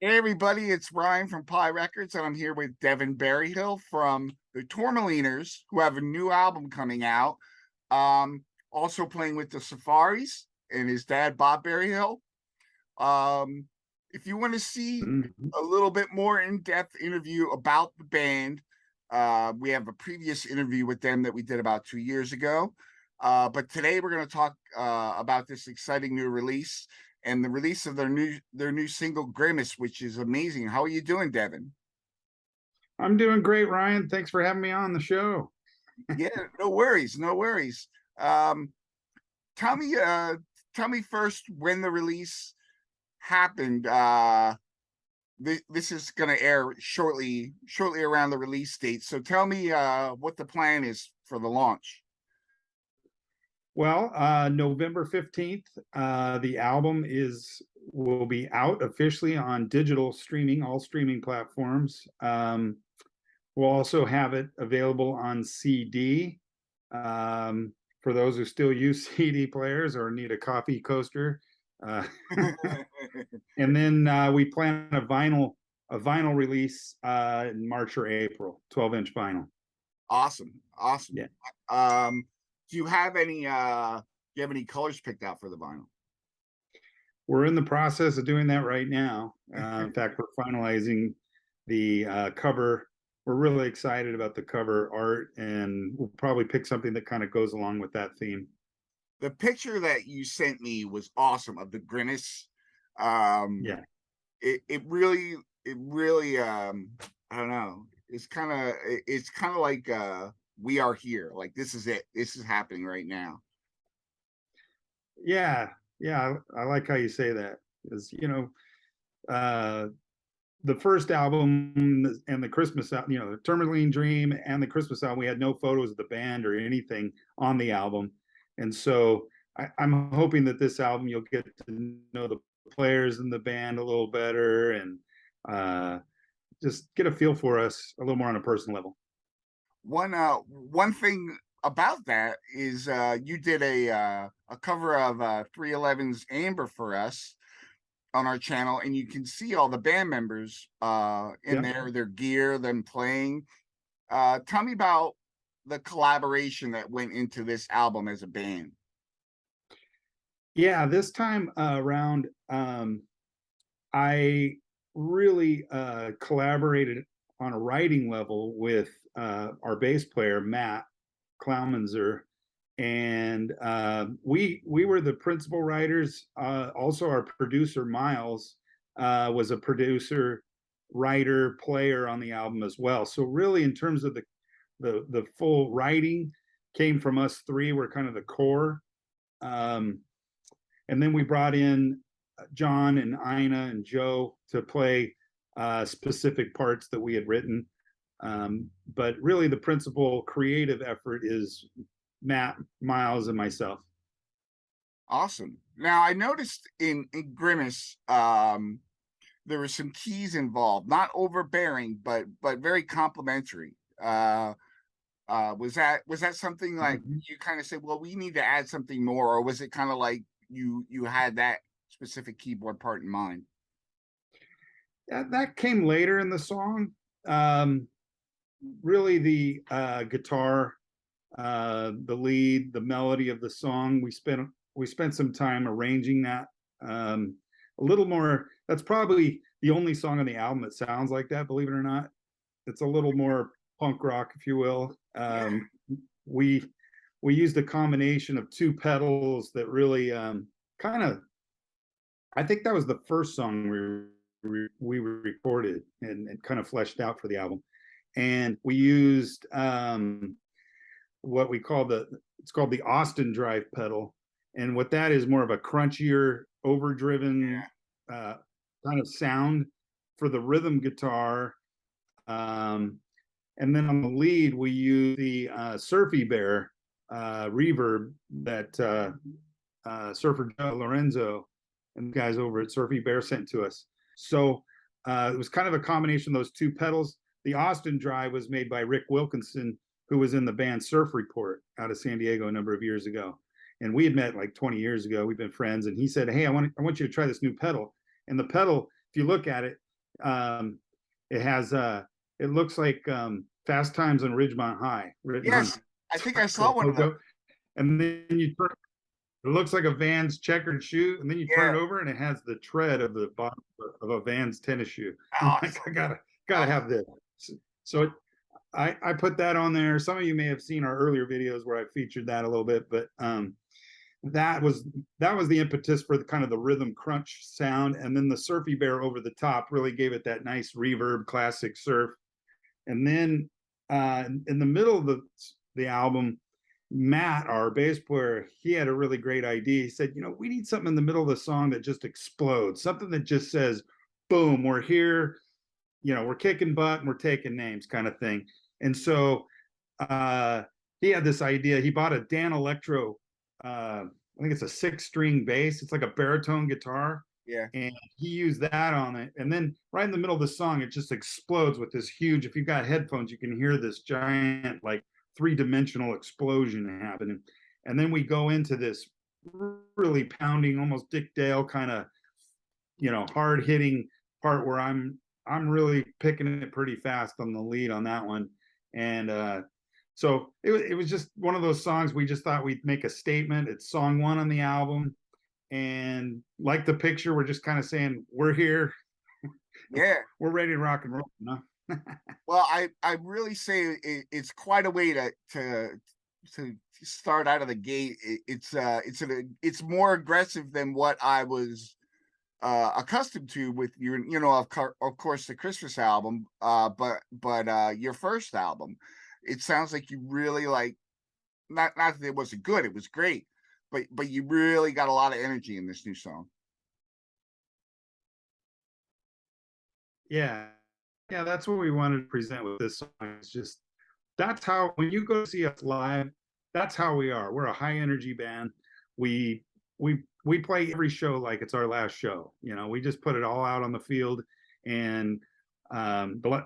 Hey everybody, it's Ryan from Pie Records, and I'm here with Deven Berryhill from the Tourmaliners, who have a new album coming out. Also playing with the Safaris and his dad, Bob Berryhill. Um, if you want to see Mhm. a little bit more in-depth interview about the band, we have a previous interview with them that we did about 2 years ago. But today we're going to talk about this exciting new release and the release of their new single Grimace, which is amazing. How are you doing, Devin? I'm doing great, Ryan. Thanks for having me on the show. Yeah, no worries, no worries. Um, tell me, tell me first when the release happened. This is going to air shortly around the release date. So tell me what the plan is for the launch. Well, November 15th, the album will be out officially on digital streaming, all streaming platforms. We'll also have it available on CD for those who still use CD players or need a coffee coaster. Uh, and then we plan a vinyl release in March or April, 12-inch vinyl. Awesome, awesome. Yeah. Do you have any colors picked out for the vinyl? We're in the process of doing that right now. In fact, we're finalizing the cover. We're really excited about the cover art, and we'll probably pick something that kind of goes along with that theme. The picture that you sent me was awesome of the grimace. Um, Yeah. it really I don't know. It's kind of like we are here. Like this is it. This is happening right now. Yeah. Yeah. I like how you say that because, uh, the first album and the Christmas album, the Tourmaline Dream and the Christmas album, we had no photos of the band or anything on the album. And so I'm hoping that this album you'll get to know the players in the band a little better and uh, just get a feel for us a little more on a personal level. One thing about that is you did a cover of 311's Amber for us on our channel, and you can see all the band members in Yeah. there, their gear, them playing. Tell me about the collaboration that went into this album as a band. Yeah. This time around, I really collaborated on a writing level with our bass player Matt Klaumanzer, and we were the principal writers. Also, our producer Miles was a producer, writer, player on the album as well. So really, in terms of the full writing, came from us three. We're kind of the core. Um, and then we brought in John and Ina and Joe to play specific parts that we had written. But really, the principal creative effort is Matt, Miles, and myself. Awesome. Now I noticed in Grimace, there were some keys involved, not overbearing, but very complimentary. Was that something like Mm-hmm. you kind of said, well, we need to add something more, or was it kind of like you had that specific keyboard part in mind? That came later in the song. Um, Really, the guitar, the lead, the melody of the song. We spent some time arranging that. A little more. That's probably the only song on the album that sounds like that. Believe it or not, it's a little more punk rock, if you will. Yeah. We we used a combination of two pedals that really kind of. I think that was the first song we recorded and kind of fleshed out for the album, and we used what we call it's called the Austin Drive pedal, and what that is more of a crunchier, overdriven uh, kind of sound for the rhythm guitar. Um, and then on the lead, we use the Surfy Bear reverb that Surfer Joe Lorenzo and the guys over at Surfy Bear sent to us. So it was kind of a combination of those two pedals. The Austin Drive was made by Rick Wilkinson, who was in the band Surf Report out of San Diego a number of years ago. And we had met like 20 years ago. We've been friends. And he said, "Hey, I want you to try this new pedal." And the pedal, if you look at it, it has it looks like Fast Times on Ridgemont High written on Yes, I think I saw the one of those. logo, and then you turn. It looks like a Van's checkered shoe, and then you turn Yeah. it over, and it has the tread of the bottom of a Van's tennis shoe. I'm like, Awesome. I gotta have this. So I put that on there. Some of you may have seen our earlier videos where I featured that a little bit, but that was the impetus for the kind of the rhythm crunch sound, and then the Surfy Bear over the top really gave it that nice reverb, classic surf. And then in the middle of the album, Matt, our bass player, he had a really great idea. He said, we need something in the middle of the song that just explodes, something that just says, boom, we're here, we're kicking butt and we're taking names kind of thing. And so he had this idea. He bought a Dan Electro, I think it's a 6-string bass. It's like a baritone guitar. Yeah. And he used that on it. And then right in the middle of the song, it just explodes with this huge, if you've got headphones, you can hear this giant, like 3-dimensional explosion happening. And then we go into this really pounding, almost Dick Dale kind of, hard hitting part where I'm really picking it pretty fast on the lead on that one. And so it was just one of those songs we just thought we'd make a statement. It's song 1 on the album. And like the picture, we're just kind of saying, we're here. Yeah. We're ready to rock and roll. Well, I really say it's quite a way to start out of the gate. It's more aggressive than what I was accustomed to with your, of course, the Christmas album. But your first album, it sounds like you really like, not that it wasn't good, it was great, but you really got a lot of energy in this new song. Yeah. Yeah, that's what we wanted to present with this song. It's just, that's how, when you go see us live, that's how we are. We're a high energy band. We we play every show like it's our last show. We just put it all out on the field. And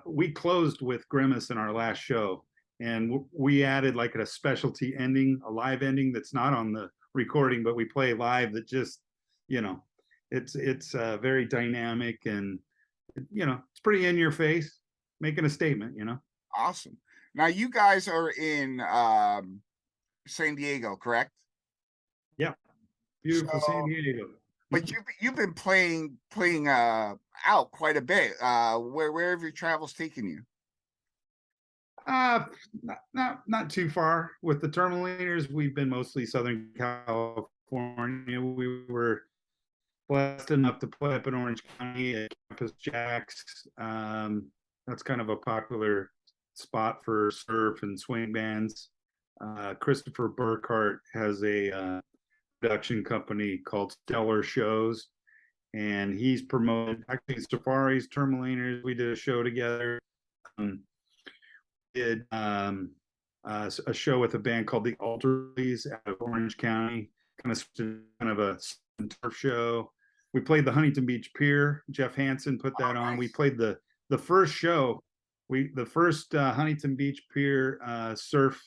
we closed with Grimace in our last show, and we added like a specialty ending, a live ending that's not on the recording, but we play live. That just, it's very dynamic, and it's pretty in your face, making a statement. Awesome. Now you guys are in San Diego, correct? Yeah, beautiful San So, Diego. but you've been playing out quite a bit. Where have your travels taken you? Uh, not too far. With the Tourmaliners, we've been mostly Southern California. We were blessed enough to play up in Orange County at Campus Jacks. That's kind of a popular spot for surf and swing bands. Christopher Burkhart has a production company called Stellar Shows, and he's promoted actually Safari's, Tourmaliners. We did a show together. Did a show with a band called the Alterlies out of Orange County, kind of a surf show. We played the Huntington Beach Pier. Jeff Hansen put that on. Nice. We played the first show. The first Huntington Beach Pier surf.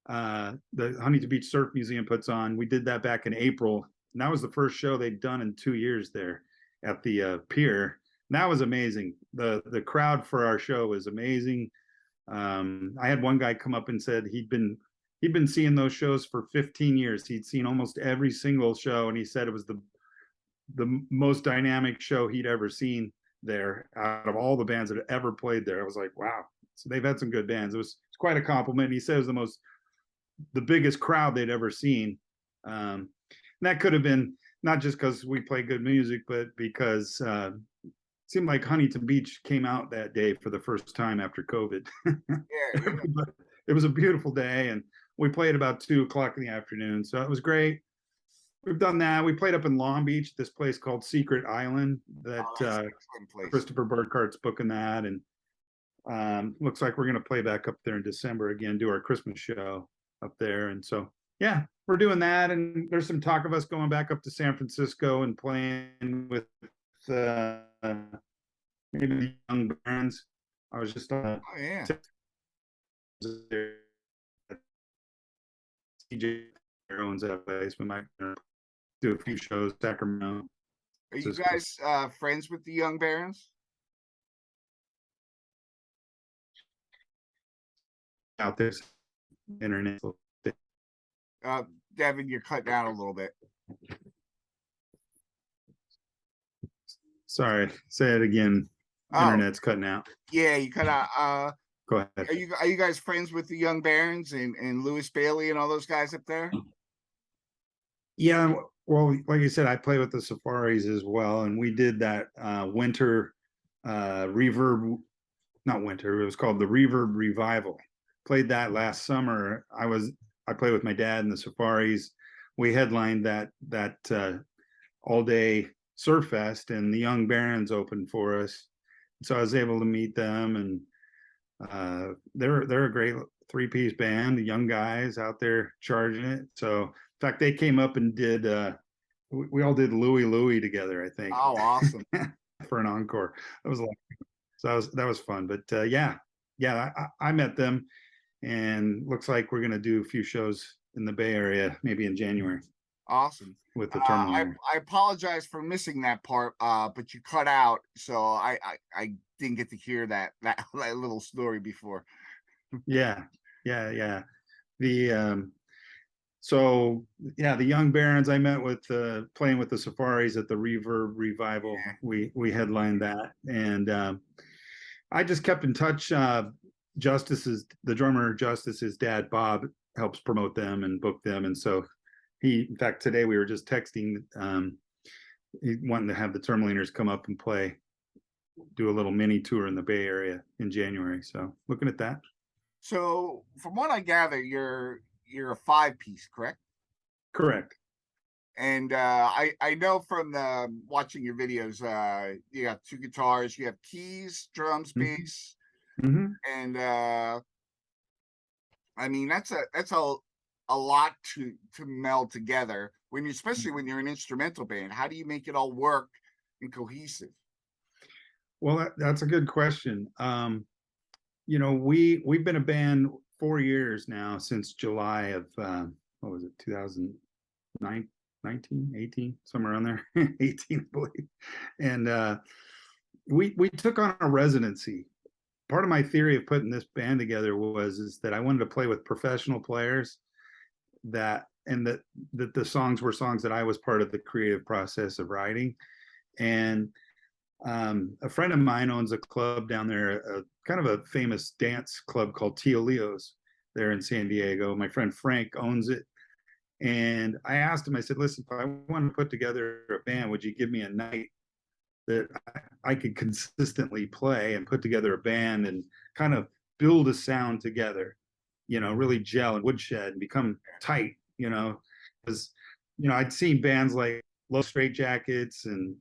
The Huntington Beach Surf Museum puts on. We did that back in April, and that was the first show they'd done in 2 years there at the pier. And that was amazing. The crowd for our show was amazing. I had one guy come up and said he'd been seeing those shows for 15 years. He'd seen almost every single show, and he said it was the most dynamic show he'd ever seen there out of all the bands that had ever played there. I was like, wow. So they've had some good bands. It's quite a compliment. He said it was the biggest crowd they'd ever seen. And that could have been not just because we play good music, but because it seemed like Huntington Beach came out that day for the first time after COVID. Yeah. It was a beautiful day, and we played about 2 o'clock in the afternoon. So it was great. We've done that. We played up in Long Beach, this place called Secret Island that Christopher Burkhart's booking that. And looks like we're going to play back up there in December again, do our Christmas show up there. And so, yeah, we're doing that. And there's some talk of us going back up to San Francisco and playing with maybe the young bands. I was just on CJ owns that place. We might do a few shows, Sacramento. Are you guys friends with the Young Barons? out there. Internet. Devin, you're cutting out a little bit. Sorry, say it again. Oh, Internet's cutting out. yeah, you cut out. Go ahead. Are you guys friends with the Young Barons and Lewis Bailey and all those guys up there? Yeah, well, like I said, I play with the Safaris as well, and we did that winter reverb, not winter, it was called the Reverb Revival. Played that last summer. I played with my dad in the Safaris. We headlined that all day surf fest, and the Young Barons opened for us. So I was able to meet them, and they're a great three-piece band, the young guys out there charging it. So in fact, they came up and did we all did Louie Louie together, I think. Oh, awesome. For an encore. That was like, so that was fun. But yeah, I met them, and looks like we're gonna do a few shows in the Bay Area, maybe in January. Awesome. With the I Tourmaliners. apologize for missing that part, but you cut out, so I didn't get to hear that little story before. Yeah. The so yeah, the Young Barons I met with playing with the Safaris at the Reverb Revival. We headlined that, and I just kept in touch. The drummer Justice's dad Bob helps promote them and book them, and so in fact, today we were just texting. He wanting to have the Tourmaliners come up and do a little mini tour in the Bay Area in January. So looking at that. So from what I gather, you're a 5-piece, correct? Correct. And I know from watching your videos, you got 2 guitars, you have keys, drums, bass, and I mean that's a lot to meld together especially when you're an instrumental band. How do you make it all work and cohesive? Well, that's a good question. We've been a band 4 years now, since July of what was it, 2009, 19, 18, somewhere around there, 18, I believe. And we took on a residency. Part of my theory of putting this band together is that I wanted to play with professional players, that the songs were songs that I was part of the creative process of writing. And a friend of mine owns a club down there, kind of a famous dance club called Tio Leo's there in San Diego. My friend Frank owns it. And I asked him, I said, listen, if I want to put together a band, would you give me a night that I could consistently play and put together a band and kind of build a sound together, really gel and woodshed and become tight, because, I'd seen bands like Low Straight Jackets, and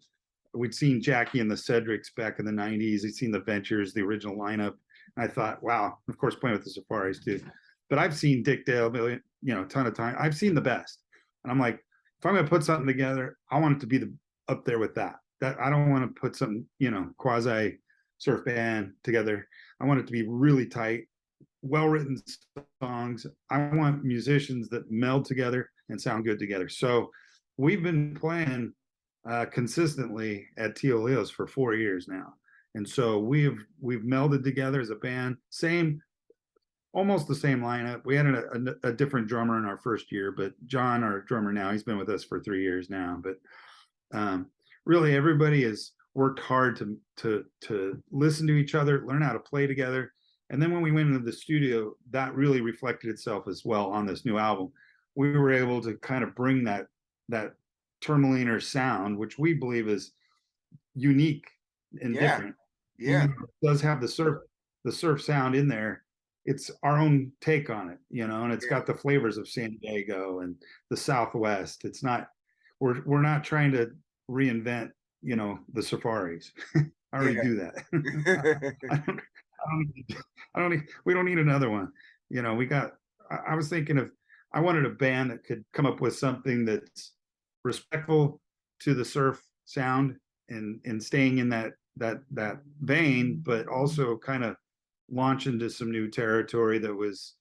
we'd seen Jackie and the Cedrics back in the 90s. I'd seen the Ventures, the original lineup. And I thought, wow, of course, playing with the Safaris too. But I've seen Dick Dale, a ton of time. I've seen the best. And I'm like, if I'm going to put something together, I want it to be up there with that. I don't want to put something, quasi surf band together. I want it to be really tight, well-written songs. I want musicians that meld together and sound good together. So we've been playing consistently at Tio Leo's for 4 years now. And so we've melded together as a band, almost the same lineup. We had a different drummer in our first year, but John, our drummer now, he's been with us for 3 years now. But really, everybody has worked hard to listen to each other, learn how to play together. And then when we went into the studio, that really reflected itself as well on this new album. We were able to kind of bring that Tourmaliner sound, which we believe is unique and different. Yeah, it does have the surf sound in there. It's our own take on it, and it's got the flavors of San Diego and the Southwest. It's not, we're not trying to reinvent, the Safaris. I already do that. We don't need another one. I was thinking I wanted a band that could come up with something that's respectful to the surf sound and staying in that vein, but also kind of launch into some new territory that was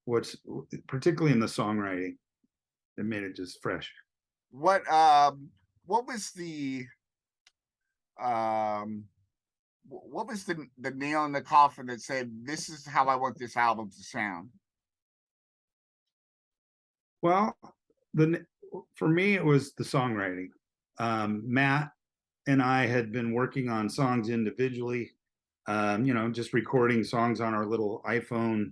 what's particularly in the songwriting that made it just fresh. What was the what was the nail in the coffin that said, "This is how I want this album to sound"? Well, the for me, it was the songwriting. Matt and I had been working on songs individually, just recording songs on our little iPhone,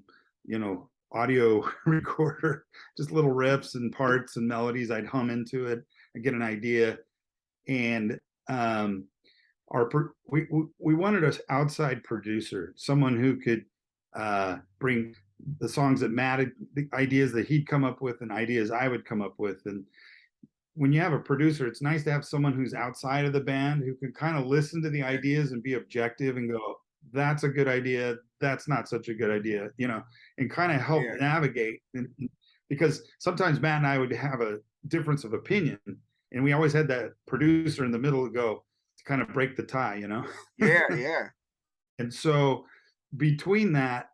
audio recorder, just little riffs and parts and melodies. I'd hum into it and get an idea. And we wanted an outside producer, someone who could bring the songs that Matt had, the ideas that he'd come up with, and ideas I would come up with. And when you have a producer, it's nice to have someone who's outside of the band who can kind of listen to the ideas and be objective and go, that's a good idea. That's not such a good idea, and kind of help Yeah, navigate. Because sometimes Matt and I would have a difference of opinion, and we always had that producer in the middle to kind of break the tie. yeah, yeah, And so between that,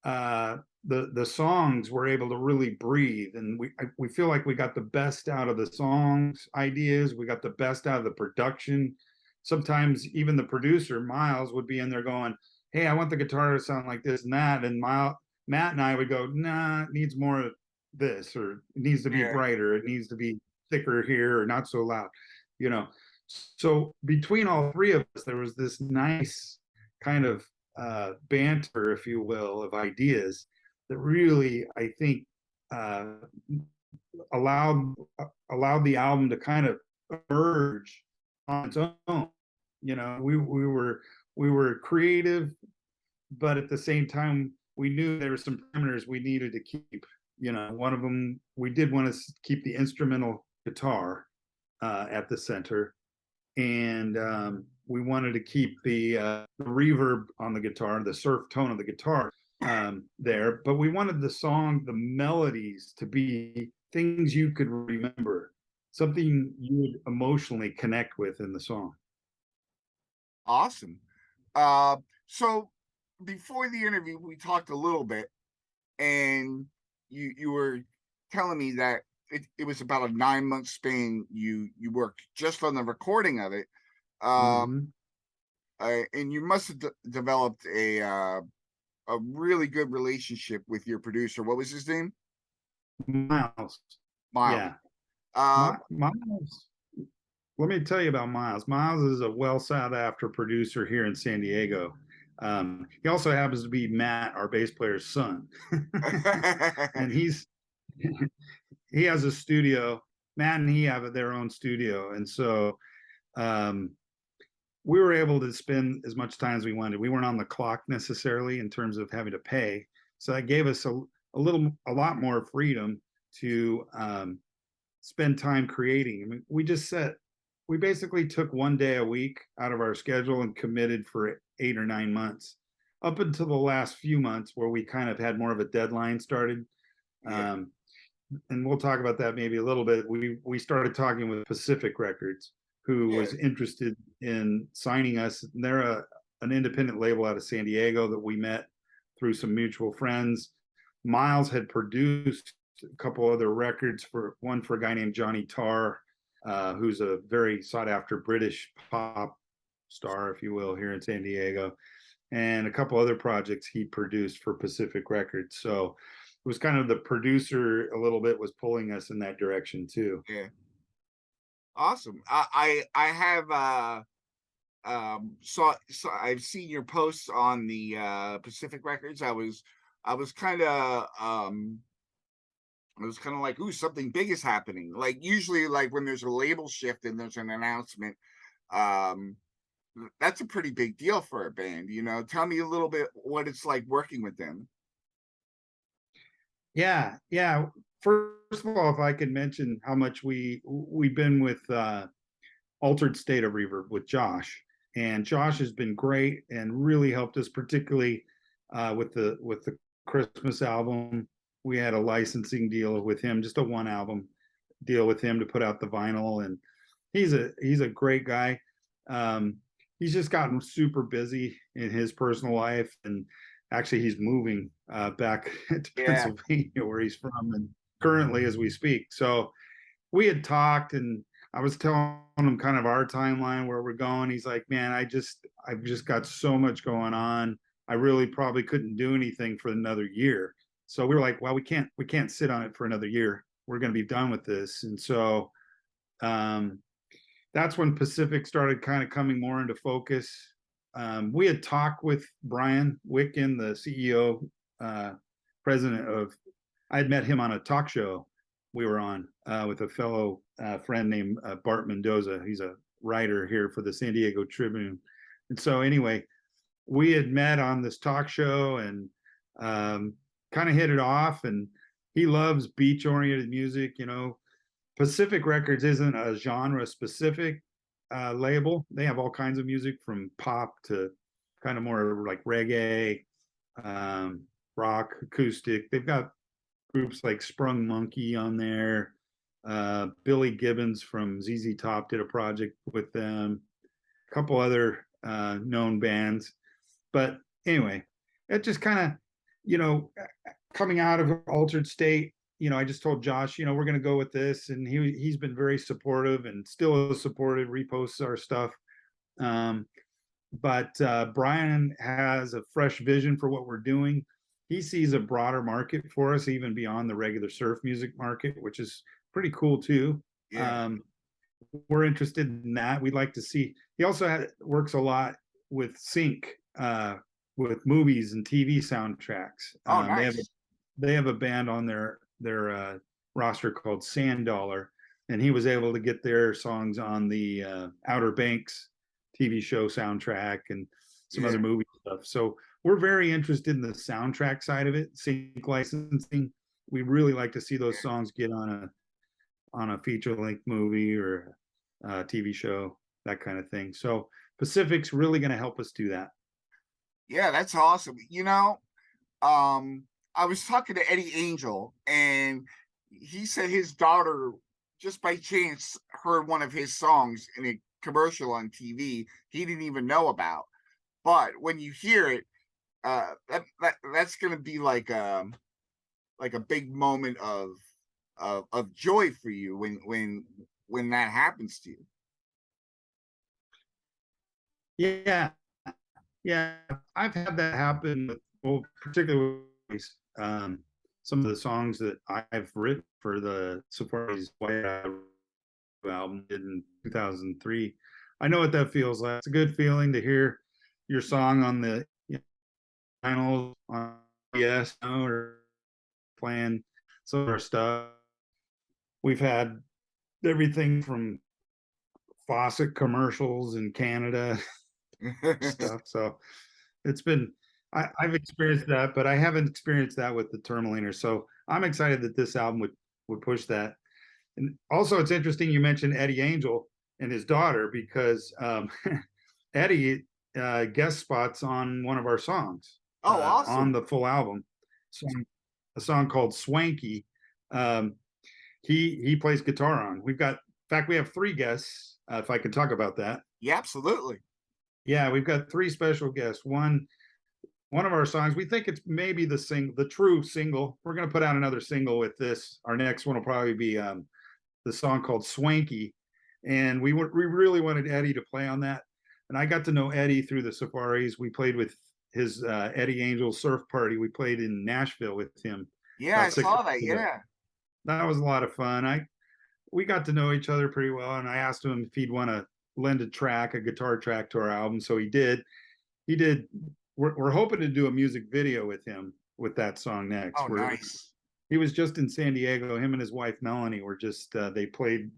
the songs were able to really breathe, and we feel like we got the best out of the songs ideas. We got the best out of the production. Sometimes even the producer Miles would be in there going, "Hey, I want the guitar to sound like this and that," and Matt and I would go, "Nah, it needs more of this, or it needs to be yeah. brighter, it needs to be thicker here, or not so loud," you know. So between all three of us, there was this nice kind of banter, if you will, of ideas that really, I think, uh, allowed allowed the album to kind of emerge on its own. We were creative, but at the same time, we knew there were some parameters we needed to keep. One of them, we did want to keep the instrumental guitar at the center, and we wanted to keep the reverb on the guitar, the surf tone of the guitar there, but we wanted the melodies to be things you could remember, something you would emotionally connect with in the song. Awesome. So before the interview, we talked a little bit, and you were telling me that it was about a 9 month span you worked just on the recording of it. Um, Hmm. and you must have developed a really good relationship with your producer. What was his name? Miles, Miles. yeah, Uh, Miles. Let me tell you about Miles. Miles is a well sought after producer here in San Diego. He also happens to be Matt, our bass player's son, and he has a studio. Matt and he have their own studio, and so um, we were able to spend as much time as we wanted. We weren't on the clock necessarily in terms of having to pay, so that gave us a lot more freedom to spend time creating. I mean, we basically took one day a week out of our schedule and committed for 8 or 9 months, up until the last few months where we kind of had more of a deadline started. yeah, Um, and we'll talk about that maybe a little bit. We started talking with Pacific Records, who yeah, was interested in signing us. They're an independent label out of San Diego that we met through some mutual friends. Miles had produced a couple other records, for a guy named Johnny Tarr, who's a very sought after British pop star, if you will, here in San Diego, and a couple other projects he produced for Pacific Records. So it was kind of the producer a little bit was pulling us in that direction too. yeah. Awesome. I have so I've seen your posts on the Pacific Records. I was kind of I was kind of like, ooh, something big is happening. Like usually, like when there's a label shift and there's an announcement, um, that's a pretty big deal for a band. Tell me a little bit what it's like working with them. Yeah, yeah. First of all, if I could mention how much we've been with Altered State of Reverb with Josh, and Josh has been great and really helped us, particularly with the Christmas album. We had a licensing deal with him, just a one album deal with him to put out the vinyl, and he's a great guy. Um, he's just gotten super busy in his personal life, and actually he's moving back to Yeah, Pennsylvania where he's from, and currently as we speak. So we had talked, and I was telling him kind of our timeline where we're going. He's like, "Man, I've just got so much going on. I really probably couldn't do anything for another year. So we were like, well, we can't sit on it for another year. We're going to be done with this. And so um, that's when Pacific started kind of coming more into focus. We had talked with Brian Wicken, the CEO, president of, I had met him on a talk show we were on with a fellow friend named Bart Mendoza. He's a writer here for the San Diego Tribune. And so anyway, we had met on this talk show and kind of hit it off. And he loves beach oriented music. Pacific Records isn't a genre specific label. They have all kinds of music from pop to kind of more like reggae, rock, acoustic. They've got groups like Sprung Monkey on there. Billy Gibbons from ZZ Top did a project with them. A couple other known bands. But anyway, it just kind of, coming out of Altered State, I just told Josh, we're going to go with this. And he's been very supportive and still is supportive, reposts our stuff. But Brian has a fresh vision for what we're doing. He sees a broader market for us, even beyond the regular surf music market, which is pretty cool too. Yeah. We're interested in that. We'd like to see. He also works a lot with sync, with movies and TV soundtracks. Oh, They have nice. they have a band on their roster called Sand Dollar, and he was able to get their songs on the Outer Banks TV show soundtrack and some Yeah. other movie stuff. So we're very interested in the soundtrack side of it, sync licensing. We really like to see those songs get on a feature length movie or a TV show, that kind of thing. So Pacific's really going to help us do that. Yeah, that's awesome. I was talking to Eddie Angel, and he said his daughter just by chance heard one of his songs in a commercial on TV he didn't even know about. But when you hear it, that's gonna be like a big moment of joy for you when that happens to you. Yeah, yeah, I've had that happen with, well, particularly some of the songs that I've written for the Safari's White album in 2003. I know what that feels like. It's a good feeling to hear your song on the finals on yes or playing some of our stuff. We've had everything from faucet commercials in Canada stuff. So it's been, I've experienced that, but I haven't experienced that with the Tourmaliners. So I'm excited that this album would push that. And also, it's interesting you mentioned Eddie Angel and his daughter, because Eddie guest spots on one of our songs Oh, on awesome. the full album. A song called Swanky. He plays guitar on. In fact, we have three guests. If I could talk about that. Yeah, absolutely. Yeah, we've got three special guests. One of our songs, we think it's maybe the true single. We're going to put out another single with this. Our next one will probably be the song called Swanky, and we really wanted Eddie to play on that. And I got to know Eddie through the Safaris. We played with his Eddie Angel surf party. We played in Nashville with him Yeah, I about 6 saw that. months ago. Yeah. That was a lot of fun. We got to know each other pretty well, and I asked him if he'd want to lend a guitar track to our album. So he did. We're hoping to do a music video with him with that song next. Oh, nice. He was just in San Diego. Him and his wife Melanie were just they played.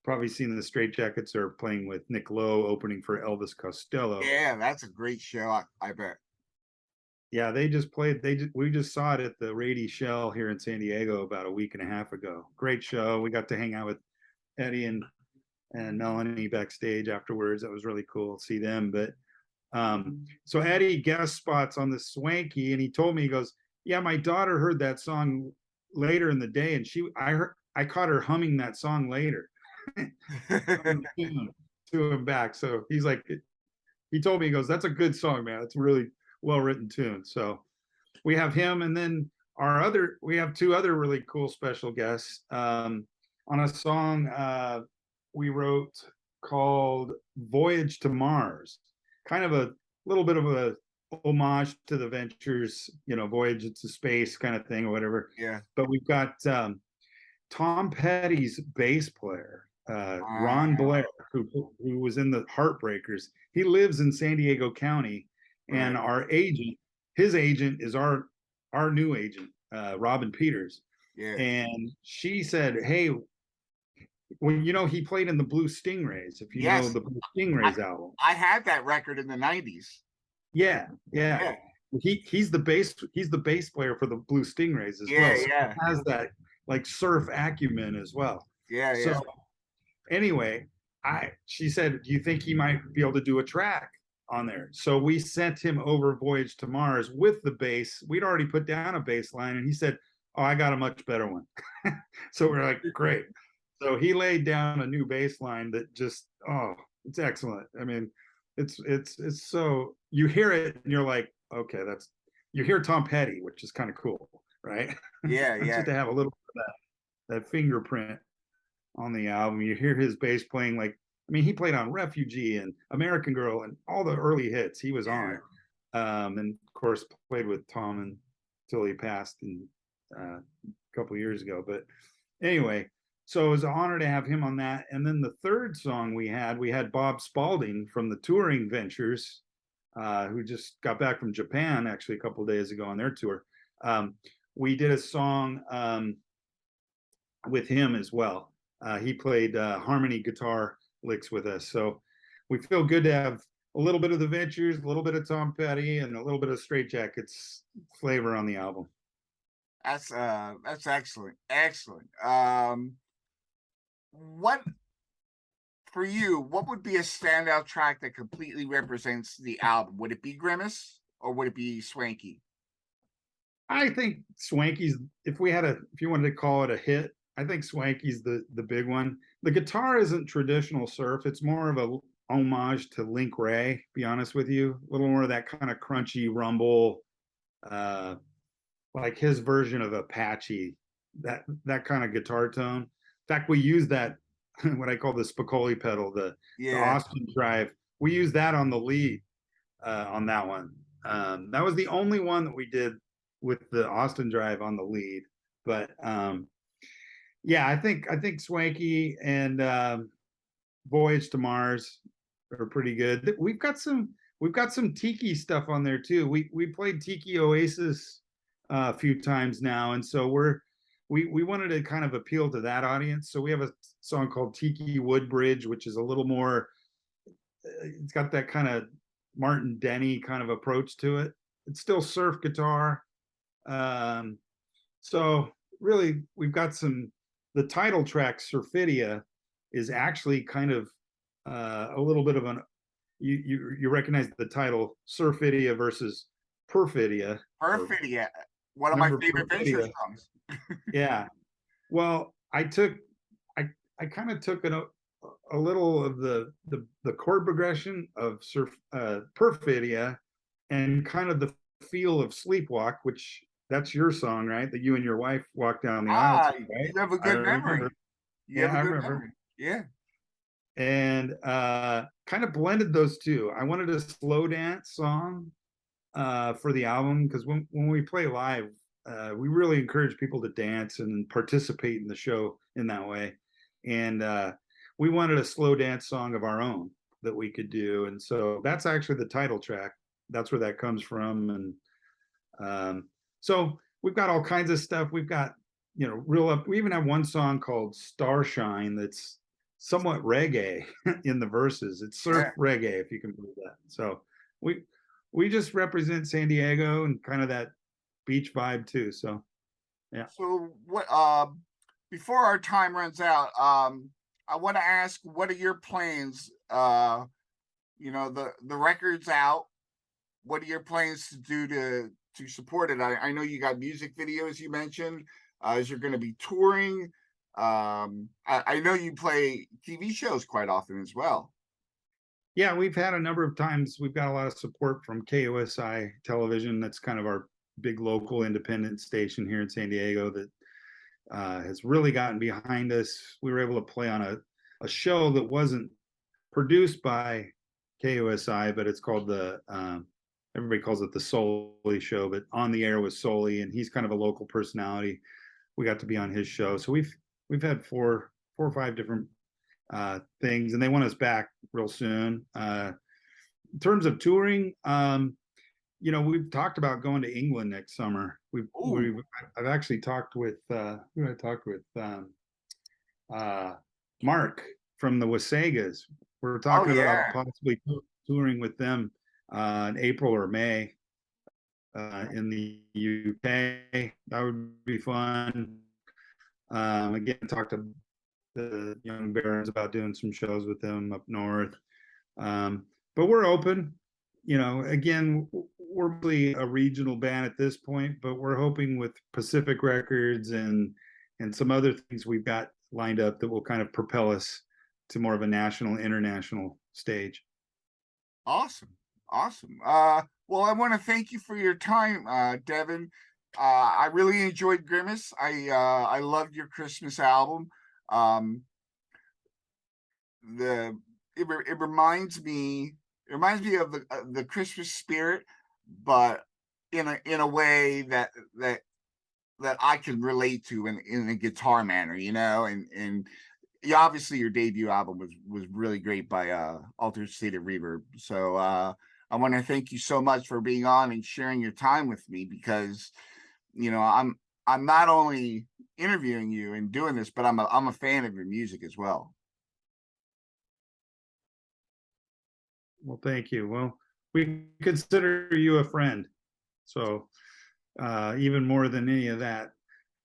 Probably seen the Straight Jackets are playing with Nick Lowe opening for Elvis Costello. Yeah, that's a great show. I bet. Yeah, they just played. We just saw it at the Rady Shell here in San Diego about a week and a half ago. Great show. We got to hang out with Eddie and Melanie backstage afterwards. That was really cool to see them. But so Eddie guest spots on the Swanky, and he told me, he goes, "Yeah, my daughter heard that song later in the day, and I caught her humming that song later." To him back. So he's like, he told me, he goes, "That's a good song, man. It's a really well written tune." So we have him, and then we have two other really cool special guests on a song we wrote called Voyage to Mars. kind of a little bit of a homage to the Ventures, Voyage into Space kind of thing or whatever. Yeah. But we've got Tom Petty's bass player, Ron Ah, Blair, who was in the Heartbreakers. He lives in San Diego County, and right. his agent is our new agent, Robin Peters. Yeah. And she said, "Hey, well, he played in the Blue Stingrays. If you know Yes. the Blue I, Stingrays album, I had that record in the 90s. yeah, yeah." Yeah. He's the bass player for the Blue Stingrays as Yeah. well. So he Yeah. has that like surf acumen as well. Yeah. So Yeah. anyway, she said, "Do you think he might be able to do a track on there?" So we sent him over Voyage to Mars with the bass. We'd already put down a bass line, and he said, "Oh, I got a much better one." So we're like, "Great." So he laid down a new bass line that just, oh, it's excellent. I mean, it's so, you hear it and you're like, okay, you hear Tom Petty, which is kind of cool, right? Yeah. Just Yeah. to have a little bit of that fingerprint on the album. You hear his bass playing, like, I mean, he played on Refugee and American Girl and all the early hits he was Yeah. on. And of course played with Tom until he passed a couple of years ago. But anyway, so it was an honor to have him on that. And then the third song we had Bob Spalding from the Touring Ventures, who just got back from Japan actually a couple of days ago on their tour. We did a song with him as well. He played harmony guitar licks with us. So we feel good to have a little bit of the Ventures, a little bit of Tom Petty, and a little bit of Straight Jackets flavor on the album. That's excellent. Excellent. What for you, what would be a standout track that completely represents the album? Would it be Grimace or would it be Swanky? I think Swanky's, if you wanted to call it a hit, I think Swanky's the big one. The guitar isn't traditional surf. It's more of a homage to Link Ray, be honest with you. A little more of that kind of crunchy rumble, uh, like his version of Apache, that kind of guitar tone. In fact, we use that what I call the Spicoli pedal, the Yeah. Austin drive. We use that on the lead on that one. That was the only one that we did with the Austin drive on the lead. But yeah, I think Swanky and Voyage to Mars are pretty good. We've got some Tiki stuff on there too. We played Tiki Oasis a few times now, and so we wanted to kind of appeal to that audience. So we have a song called Tiki Woodbridge, which is a little more. It's got that kind of Martin Denny kind of approach to it. It's still surf guitar. So really, we've got the title track, Surfidia, is actually kind of a little bit of you recognize the title Surfidia versus Perfidia. Perfect. Yeah. One of my Remember favorite Venture Perfidia? songs. Yeah. Well, I kind of took a little of the chord progression of Perfidia and kind of the feel of Sleepwalk, which that's your song, right? That you and your wife walked down the aisle to, right? You have a I good remember. memory. You have Yeah, a I good remember. memory. Yeah. And kind of blended those two. I wanted a slow dance song for the album because when we play live, we really encourage people to dance and participate in the show in that way. And we wanted a slow dance song of our own that we could do. And so that's actually the title track. That's where that comes from. And so we've got all kinds of stuff. We've got, real up. We even have one song called Starshine that's somewhat reggae in the verses. It's surf Yeah. reggae, if you can believe that. So we just represent San Diego and kind of that beach vibe too. So yeah. So what before our time runs out, I want to ask, what are your plans? The record's out. What are your plans to do to support it? I know you got music videos you mentioned. Is you're going to be touring? I know you play TV shows quite often as well. Yeah, we've had a number of times. We've got a lot of support from KOSI Television. That's kind of our big local independent station here in San Diego that has really gotten behind us. We were able to play on a show that wasn't produced by KUSI, but it's called the everybody calls it the Soli Show, but on the air with Soli, and he's kind of a local personality. We got to be on his show, so we've had four or five different things, and they want us back real soon. In terms of touring, we've talked about going to England next summer. Ooh, I've actually talked with who did I talk with? Mark from the Wasagas. We're oh talking yeah, about possibly touring with them in April or May in the UK. That would be fun. Again, talked to the young Barons about doing some shows with them up north. But we're open. Again, we're really a regional band at this point, but we're hoping with Pacific Records and some other things we've got lined up that will kind of propel us to more of a national, international stage. awesome, awesome. Well, I want to thank you for your time, Devin. I really enjoyed Grimace. I loved your Christmas album. Um, the it reminds me of the Christmas spirit, but in a way that I can relate to in a guitar manner, and yeah, obviously your debut album was really great by Altered State of Reverb. So I want to thank you so much for being on and sharing your time with me, because I'm not only interviewing you and doing this, but I'm a fan of your music as well. Well, thank you. Well, we consider you a friend. So even more than any of that,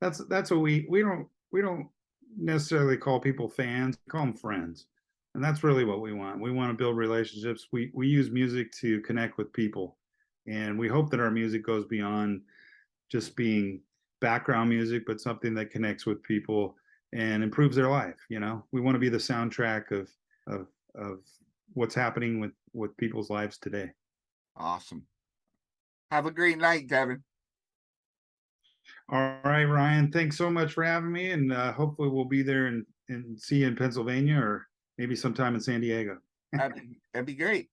that's what we don't necessarily call people fans, we call them friends. And that's really what we want. We want to build relationships. We use music to connect with people. And we hope that our music goes beyond just being background music, but something that connects with people and improves their life. We want to be the soundtrack of what's happening with people's lives today. Awesome. Have a great night, Devin. All right, Ryan, thanks so much for having me, and hopefully we'll be there and see you in Pennsylvania or maybe sometime in San Diego. That'd be great.